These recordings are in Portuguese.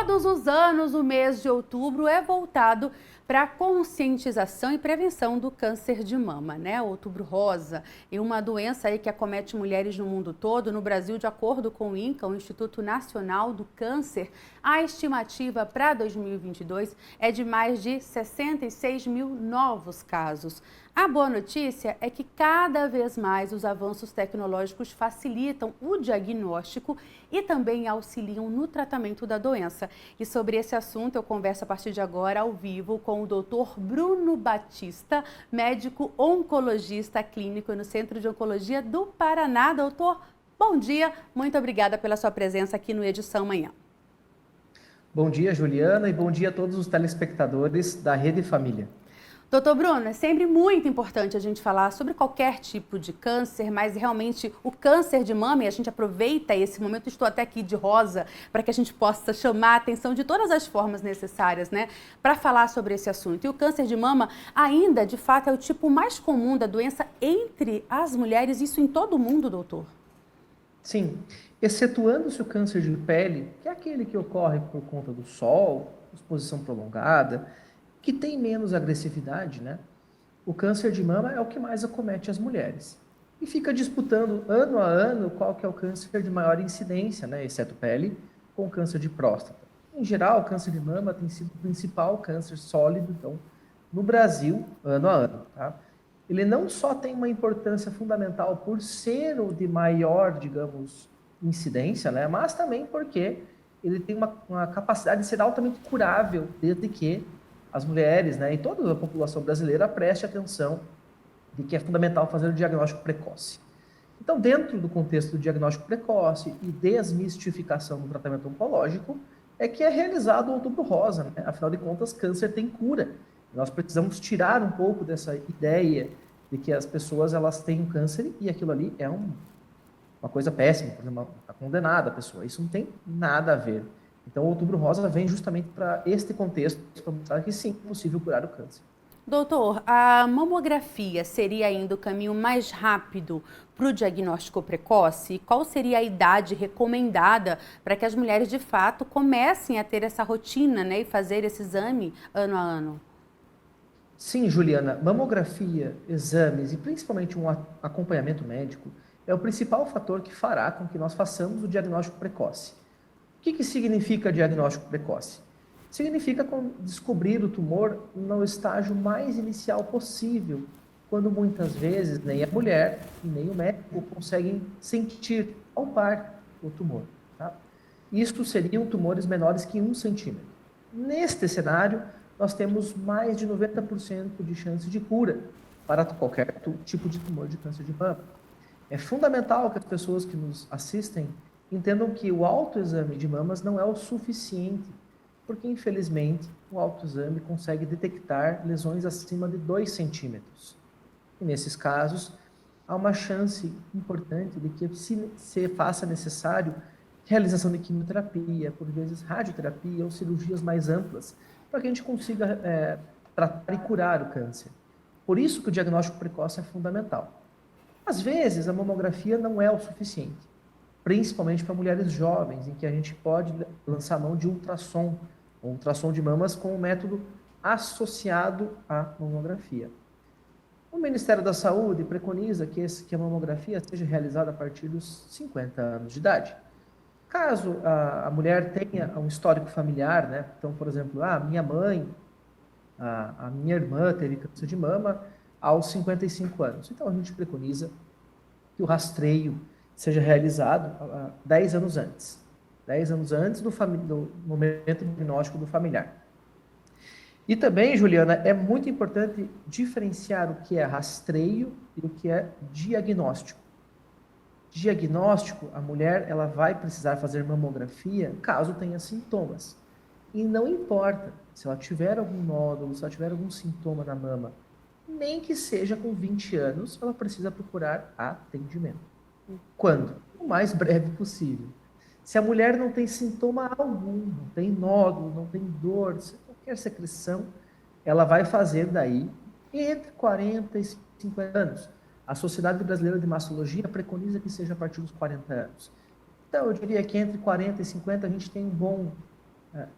Todos os anos, o mês de outubro é voltado para a conscientização e prevenção do câncer de mama, né? Outubro Rosa é uma doença aí que acomete mulheres no mundo todo. No Brasil, de acordo com o INCA, o Instituto Nacional do Câncer, a estimativa para 2022 é de mais de 66 mil novos casos. A boa notícia é que cada vez mais os avanços tecnológicos facilitam o diagnóstico e também auxiliam no tratamento da doença. E sobre esse assunto eu converso a partir de agora ao vivo com o Dr. Bruno Batista, médico oncologista clínico no Centro de Oncologia do Paraná. Doutor, bom dia, muito obrigada pela sua presença aqui no Edição Manhã. Bom dia, Juliana, e bom dia a todos os telespectadores da Rede Família. Doutor Bruno, é sempre muito importante a gente falar sobre qualquer tipo de câncer, mas realmente o câncer de mama, e a gente aproveita esse momento, estou até aqui de rosa, para que a gente possa chamar a atenção de todas as formas necessárias, né, para falar sobre esse assunto. E o câncer de mama ainda, de fato, é o tipo mais comum da doença entre as mulheres, isso em todo o mundo, doutor? Sim, excetuando-se o câncer de pele, que é aquele que ocorre por conta do sol, exposição prolongada, que tem menos agressividade, né? O câncer de mama é o que mais acomete as mulheres. E fica disputando ano a ano qual que é o câncer de maior incidência, né? Exceto pele, com o câncer de próstata. Em geral, o câncer de mama tem sido o principal câncer sólido, então, no Brasil, ano a ano, tá? Ele não só tem uma importância fundamental por ser o de maior, digamos, incidência, né? Mas também porque ele tem uma capacidade de ser altamente curável, desde que as mulheres, né, e toda a população brasileira preste atenção de que é fundamental fazer o diagnóstico precoce. Então, dentro do contexto do diagnóstico precoce e desmistificação do tratamento oncológico, é que é realizado o Outubro Rosa, né? Afinal de contas, câncer tem cura. Nós precisamos tirar um pouco dessa ideia de que as pessoas elas têm um câncer e aquilo ali é uma coisa péssima, por exemplo, está condenada a pessoa. Isso não tem nada a ver. Então, o Outubro Rosa vem justamente para este contexto, para mostrar que sim, é possível curar o câncer. Doutor, a mamografia seria ainda o caminho mais rápido para o diagnóstico precoce? E qual seria a idade recomendada para que as mulheres, de fato, comecem a ter essa rotina, né, e fazer esse exame ano a ano? Sim, Juliana, mamografia, exames e principalmente um acompanhamento médico é o principal fator que fará com que nós façamos o diagnóstico precoce. O que significa diagnóstico precoce? Significa descobrir o tumor no estágio mais inicial possível, quando muitas vezes nem a mulher e nem o médico conseguem sentir, palpar o tumor. Tá? Isto seriam tumores menores que 1 centímetro. Neste cenário, nós temos mais de 90% de chance de cura para qualquer tipo de tumor de câncer de mama. É fundamental que as pessoas que nos assistem entendam que o autoexame de mamas não é o suficiente, porque, infelizmente, o autoexame consegue detectar lesões acima de 2 centímetros. E, nesses casos, há uma chance importante de que se faça necessário realização de quimioterapia, por vezes radioterapia ou cirurgias mais amplas, para que a gente consiga tratar e curar o câncer. Por isso que o diagnóstico precoce é fundamental. Às vezes, a mamografia não é o suficiente, principalmente para mulheres jovens, em que a gente pode lançar mão de ultrassom de mamas com o método associado à mamografia. O Ministério da Saúde preconiza que a mamografia seja realizada a partir dos 50 anos de idade. Caso a mulher tenha um histórico familiar, né? Então, por exemplo, minha mãe, a minha irmã teve câncer de mama aos 55 anos. Então, a gente preconiza que o rastreio seja realizado 10 anos antes. 10 anos antes do momento diagnóstico do familiar. E também, Juliana, é muito importante diferenciar o que é rastreio e o que é diagnóstico. Diagnóstico, a mulher ela vai precisar fazer mamografia caso tenha sintomas. E não importa se ela tiver algum nódulo, se ela tiver algum sintoma na mama, nem que seja com 20 anos, ela precisa procurar atendimento. Quando? O mais breve possível. Se a mulher não tem sintoma algum, não tem nódulo, não tem dor, qualquer secreção, ela vai fazer daí entre 40 e 50 anos. A Sociedade Brasileira de Mastologia preconiza que seja a partir dos 40 anos. Então, eu diria que entre 40 e 50 a gente tem um bom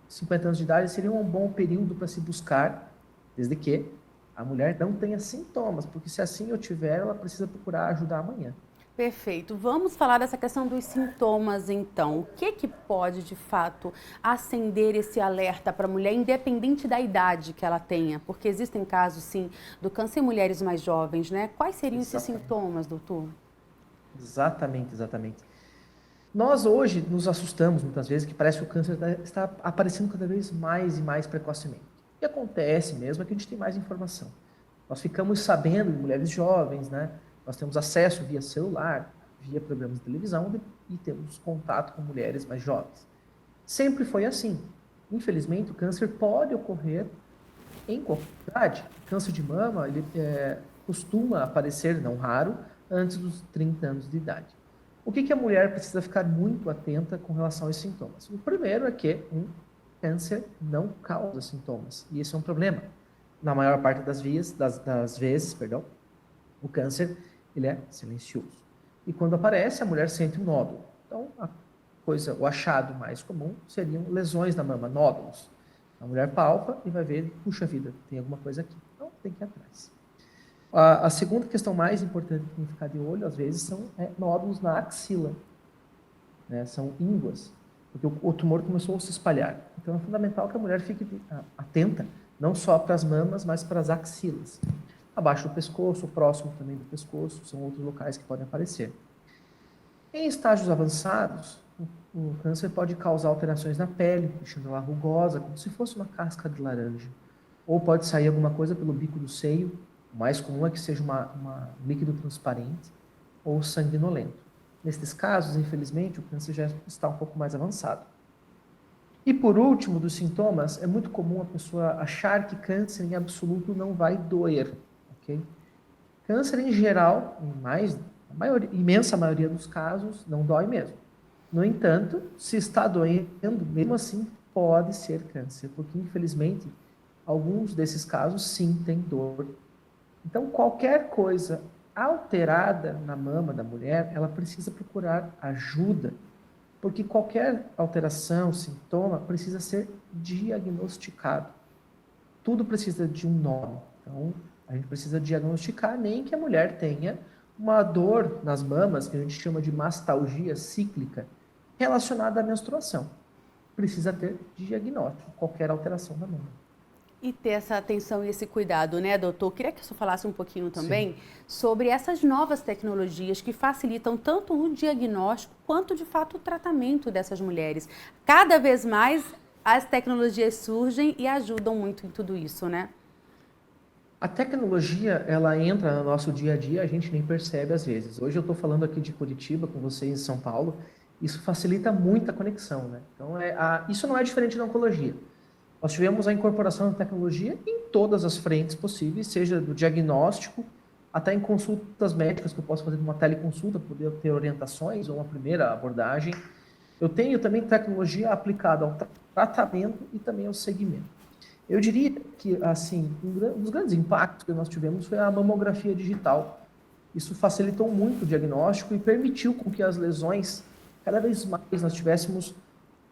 50 anos de idade seria um bom período para se buscar, desde que a mulher não tenha sintomas, porque se assim eu tiver, ela precisa procurar ajuda amanhã. Perfeito. Vamos falar dessa questão dos sintomas, então. O que que pode, de fato, acender esse alerta para a mulher, independente da idade que ela tenha? Porque existem casos, sim, do câncer em mulheres mais jovens, né? Quais seriam esses Exatamente. sintomas, doutor? Exatamente, exatamente. Nós hoje nos assustamos muitas vezes que parece que o câncer está aparecendo cada vez mais e mais precocemente. O que acontece mesmo é que a gente tem mais informação. Nós ficamos sabendo de mulheres jovens, né? Nós temos acesso via celular, via programas de televisão e temos contato com mulheres mais jovens. Sempre foi assim. Infelizmente, o câncer pode ocorrer em qualquer idade. O câncer de mama, ele costuma aparecer, não raro, antes dos 30 anos de idade. O que a mulher precisa ficar muito atenta com relação aos sintomas? O primeiro é que um câncer não causa sintomas, e esse é um problema. Na maior parte das vezes, o câncer ele é silencioso. E quando aparece, a mulher sente um nódulo. Então, o achado mais comum seriam lesões na mama, nódulos. A mulher palpa e vai ver, puxa vida, tem alguma coisa aqui. Então, tem que ir atrás. A segunda questão mais importante que tem que ficar de olho, às vezes, são nódulos na axila. Né? São ínguas, porque o tumor começou a se espalhar. Então, é fundamental que a mulher fique atenta, não só para as mamas, mas para as axilas. Abaixo do pescoço, próximo também do pescoço, são outros locais que podem aparecer. Em estágios avançados, o câncer pode causar alterações na pele, deixando ela rugosa, como se fosse uma casca de laranja. Ou pode sair alguma coisa pelo bico do seio. O mais comum é que seja um líquido transparente ou sanguinolento. Nesses casos, infelizmente, o câncer já está um pouco mais avançado. E por último, dos sintomas, é muito comum a pessoa achar que câncer em absoluto não vai doer. Okay? Câncer em geral, imensa maioria dos casos, não dói mesmo. No entanto, se está doendo, mesmo assim pode ser câncer, porque infelizmente alguns desses casos sim têm dor. Então qualquer coisa alterada na mama da mulher, ela precisa procurar ajuda, porque qualquer alteração, sintoma, precisa ser diagnosticado. Tudo precisa de um nome. Então, a gente precisa diagnosticar, nem que a mulher tenha uma dor nas mamas, que a gente chama de mastalgia cíclica, relacionada à menstruação. Precisa ter diagnóstico, qualquer alteração da mama. E ter essa atenção e esse cuidado, né, doutor? Queria que o senhor falasse um pouquinho também Sim. sobre essas novas tecnologias que facilitam tanto o diagnóstico quanto, de fato, o tratamento dessas mulheres. Cada vez mais as tecnologias surgem e ajudam muito em tudo isso, né? A tecnologia, ela entra no nosso dia a dia, a gente nem percebe às vezes. Hoje eu estou falando aqui de Curitiba com vocês em São Paulo, isso facilita muito a conexão, né? Então, isso não é diferente da oncologia. Nós tivemos a incorporação da tecnologia em todas as frentes possíveis, seja do diagnóstico, até em consultas médicas, que eu posso fazer uma teleconsulta, poder ter orientações ou uma primeira abordagem. Eu tenho também tecnologia aplicada ao tratamento e também ao segmento. Eu diria que, assim, um dos grandes impactos que nós tivemos foi a mamografia digital. Isso facilitou muito o diagnóstico e permitiu com que as lesões, cada vez mais nós tivéssemos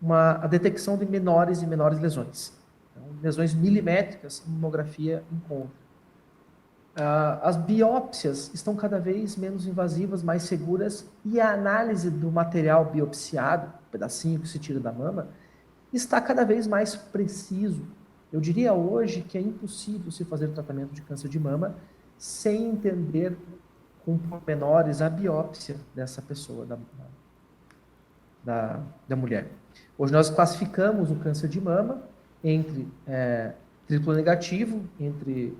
a detecção de menores e menores lesões. Então, lesões milimétricas, a mamografia encontra. As biópsias estão cada vez menos invasivas, mais seguras, e a análise do material biopsiado, o pedacinho que se tira da mama, está cada vez mais preciso. Eu diria hoje que é impossível se fazer tratamento de câncer de mama sem entender com pormenores a biópsia dessa pessoa, da mulher. Hoje nós classificamos o câncer de mama entre triplo negativo, entre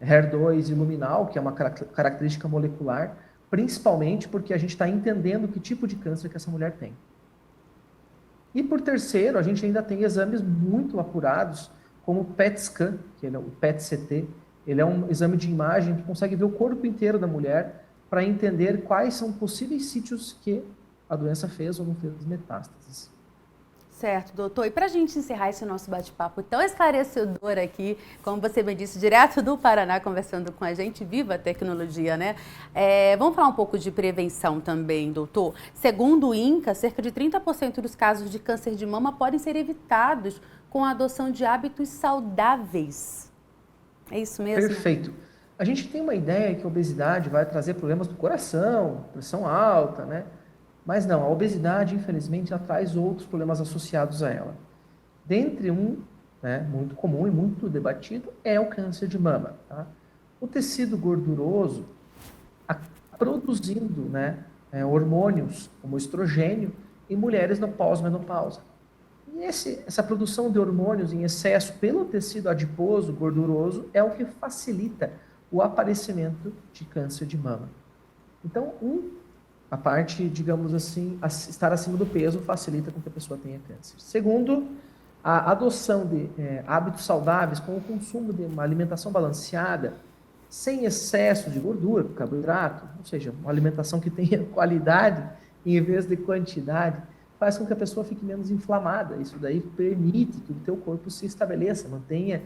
HER2 e luminal, que é uma característica molecular, principalmente porque a gente está entendendo que tipo de câncer que essa mulher tem. E por terceiro, a gente ainda tem exames muito apurados, como o PET scan, que é o PET-CT. Ele é um exame de imagem que consegue ver o corpo inteiro da mulher para entender quais são possíveis sítios que a doença fez ou não fez metástases. Certo, doutor. E para a gente encerrar esse nosso bate-papo tão esclarecedor aqui, como você me disse, direto do Paraná, conversando com a gente, viva a tecnologia, né? Vamos falar um pouco de prevenção também, doutor. Segundo o INCA, cerca de 30% dos casos de câncer de mama podem ser evitados com a adoção de hábitos saudáveis. É isso mesmo? Perfeito. A gente tem uma ideia que a obesidade vai trazer problemas do coração, pressão alta, né? Mas não, a obesidade, infelizmente, ela traz outros problemas associados a ela. Dentre um, né, muito comum e muito debatido, é o câncer de mama. Tá? O tecido gorduroso produzindo, né, hormônios como estrogênio em mulheres na pós-menopausa. E essa produção de hormônios em excesso pelo tecido adiposo, gorduroso, é o que facilita o aparecimento de câncer de mama. Então, a parte, digamos assim, estar acima do peso facilita com que a pessoa tenha câncer. Segundo, a adoção de hábitos saudáveis, com o consumo de uma alimentação balanceada, sem excesso de gordura, carboidrato, ou seja, uma alimentação que tenha qualidade em vez de quantidade, faz com que a pessoa fique menos inflamada. Isso daí permite que o teu corpo se estabeleça, mantenha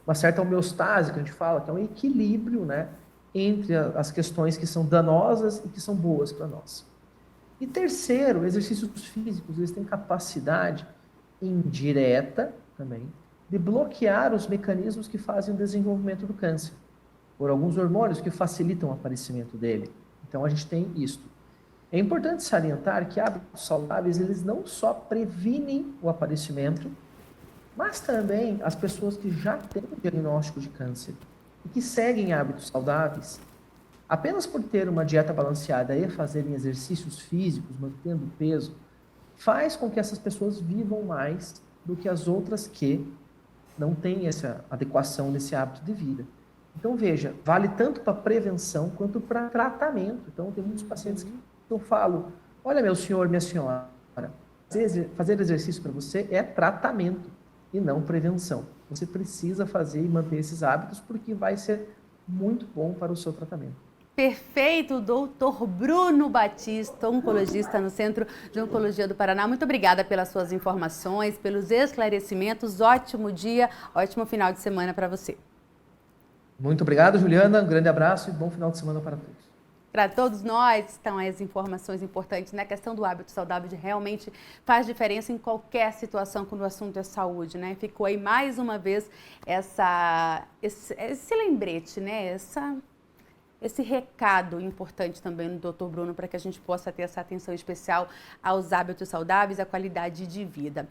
uma certa homeostase, que a gente fala, que é um equilíbrio, né, entre as questões que são danosas e que são boas para nós. E terceiro, exercícios físicos, eles têm capacidade indireta também de bloquear os mecanismos que fazem o desenvolvimento do câncer, por alguns hormônios que facilitam o aparecimento dele. Então a gente tem isto. É importante salientar que hábitos saudáveis, eles não só previnem o aparecimento, mas também as pessoas que já têm o diagnóstico de câncer e que seguem hábitos saudáveis, apenas por ter uma dieta balanceada e fazerem exercícios físicos, mantendo peso, faz com que essas pessoas vivam mais do que as outras que não têm essa adequação desse hábito de vida. Então, veja, vale tanto para prevenção quanto para tratamento. Então, tem muitos pacientes que eu falo, olha, meu senhor, minha senhora, fazer exercício para você é tratamento e não prevenção. Você precisa fazer e manter esses hábitos porque vai ser muito bom para o seu tratamento. Perfeito, doutor Bruno Batista, oncologista no Centro de Oncologia do Paraná. Muito obrigada pelas suas informações, pelos esclarecimentos. Ótimo dia, ótimo final de semana para você. Muito obrigado, Juliana. Um grande abraço e bom final de semana para todos. Para todos nós, estão as informações importantes na questão do hábito saudável, de realmente faz diferença em qualquer situação quando o assunto é saúde, né? Ficou aí mais uma vez esse lembrete, né? Esse recado importante também no Dr. Bruno para que a gente possa ter essa atenção especial aos hábitos saudáveis, à qualidade de vida.